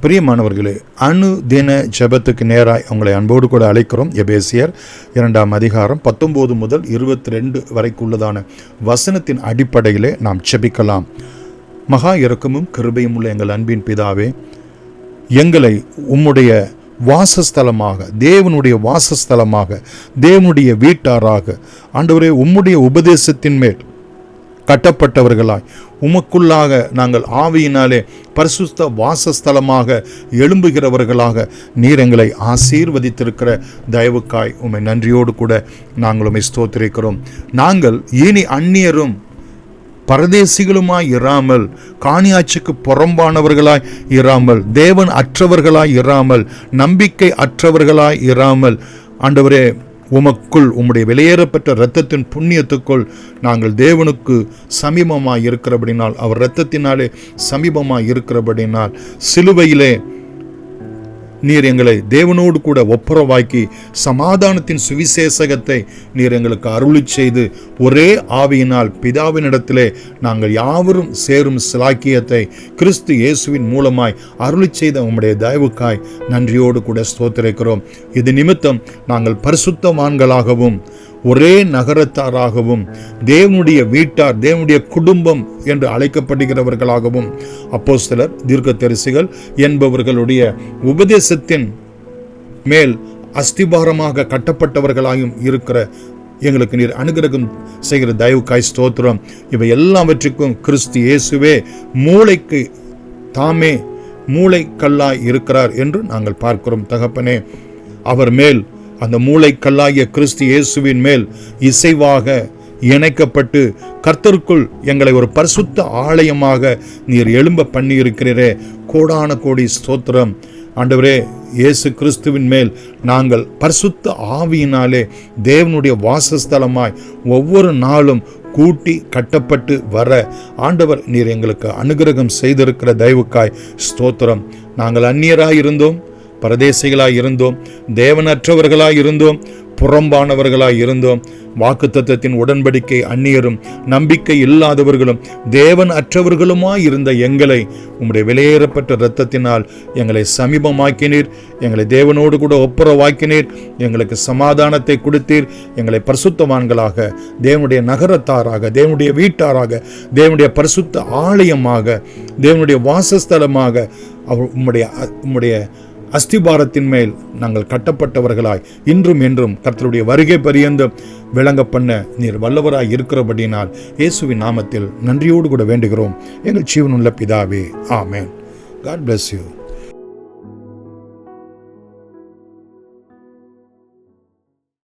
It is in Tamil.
பிரியமானவர்களே, அனுதின ஜெபத்துக்கு நேராய் உங்களை அன்போடு கூட அழைக்கிறோம். எபேசியர் 2 அதிகாரம் 19 முதல் 22 வரைக்குள்ளதான வசனத்தின் அடிப்படையிலே நாம் ஜெபிக்கலாம். மகா இரக்கமும் கிருபையும் உள்ள எங்கள் அன்பின் பிதாவே, எங்களை உம்முடைய வாசஸ்தலமாக, தேவனுடைய வாசஸ்தலமாக, தேவனுடைய வீட்டாராக, ஆண்டவரே, உம்முடைய உபதேசத்தின் மேல் கட்டப்பட்டவர்களாய் உமக்குள்ளாக நாங்கள் ஆவியினாலே பரிசுத்த வாசஸ்தலமாக எழும்புகிறவர்களாக நீர் எங்களை ஆசீர்வதித்திருக்கிற தயவுக்காய் உம்மை நன்றியோடு கூட நாங்கள் உம்மை ஸ்தோத்திரிக்கிறோம். நாங்கள் இனி அந்நியரும் பரதேசிகளுமாய் இராமல், காணியாட்சிக்கு புறம்பானவர்களாய் இராமல், தேவன் அற்றவர்களாய் இராமல், நம்பிக்கை அற்றவர்களாய் இராமல், ஆண்டவரே, உமக்குள் உம்முடைய வெளியேறப்பட்ட இரத்தத்தின் புண்ணியத்துக்குள் நாங்கள் தேவனுக்கு சமீபமாய் இருக்கிறபடினால், அவர் இரத்தத்தினாலே சமீபமாய் இருக்கிறபடினால், சிலுவையிலே நீர் எங்களை தேவனோடு கூட ஒப்புரவாக்கி சமாதானத்தின் சுவிசேஷகத்தை நீர் எங்களுக்கு அருளி செய்து ஒரே ஆவியினால் பிதாவினிடத்திலே நாங்கள் யாவரும் சேரும் சிலாக்கியத்தை கிறிஸ்து இயேசுவின் மூலமாய் அருளி செய்த உம்முடைய தயவுக்காய் நன்றியோடு கூட ஸ்தோத்திரிக்கிறோம். இது நிமித்தம் நாங்கள் பரிசுத்தவான்களாகவும் ஒரே நகரத்தாராகவும் தேவனுடைய வீட்டார், தேவனுடைய குடும்பம் என்று அழைக்கப்படுகிறவர்களாகவும், அப்போஸ்தலர், தீர்க்கதரிசிகள் என்பவர்களுடைய உபதேசத்தின் மேல் அஸ்திபாரமாக கட்டப்பட்டவர்களாயும் இருக்கிற எங்களுக்கு நீர் அனுகிரகம் செய்கிற தயவுக்காய் ஸ்தோத்திரம். இவை எல்லாவற்றுக்கும் கிறிஸ்து இயேசுவே மூளைக்கு தாமே மூளைக்கல்லாய் இருக்கிறார் என்று நாங்கள் பார்க்கிறோம். தகப்பனே, அவர் மேல், அந்த மூளைக்கல்லாகிய கிறிஸ்து இயேசுவின் மேல் இசைவாக இணைக்கப்பட்டு கர்த்தருக்குள் எங்களை ஒரு பரிசுத்த ஆலயமாக நீர் எழும்ப பண்ணி இருக்கிறீரே, கோடான கோடி ஸ்தோத்திரம். ஆண்டவரே, இயேசு கிறிஸ்துவின் மேல் நாங்கள் பரிசுத்த ஆவியினாலே தேவனுடைய வாசஸ்தலமாய் ஒவ்வொரு நாளும் கூட்டி கட்டப்பட்டு வர ஆண்டவர் நீர் எங்களுக்கு அனுகிரகம் செய்திருக்கிற தயவுக்காய் ஸ்தோத்திரம். நாங்கள் அந்நியராய் இருந்தோம், பரதேசிகளாய் இருந்தோம், தேவனற்றவர்களாய் இருந்தோம், புறம்பானவர்களாய் இருந்தோம், வாக்குத்தத்தத்தின் உடன்படிக்கை அந்நியரும் நம்பிக்கை இல்லாதவர்களும் தேவன் அற்றவர்களுமாய் இருந்த எங்களை உம்முடைய வெளியேறப்பட்ட இரத்தத்தினால் எங்களை சமீபமாக்கினீர், எங்களை தேவனோடு கூட ஒப்புரவாக்கினீர், எங்களுக்கு சமாதானத்தை கொடுத்தீர், எங்களை பரிசுத்தவான்களாக, தேவனுடைய நகரத்தாராக, தேவனுடைய வீட்டாராக, தேவனுடைய பரிசுத்த ஆலயமாக, தேவனுடைய வாசஸ்தலமாக உம்முடைய அஸ்திபாரத்தின் மேல் நாங்கள் கட்டப்பட்டவர்களாய் இன்றும் என்றும் கர்த்தருடைய வருகை பரியந்தம் விளங்க பண்ண நீர் வல்லவராய் இருக்கிறபடினால் இயேசுவின் நாமத்தில் நன்றியோடு கூட வேண்டுகிறோம் எங்கள் ஜீவனுள்ள பிதாவே. ஆமென். God bless you.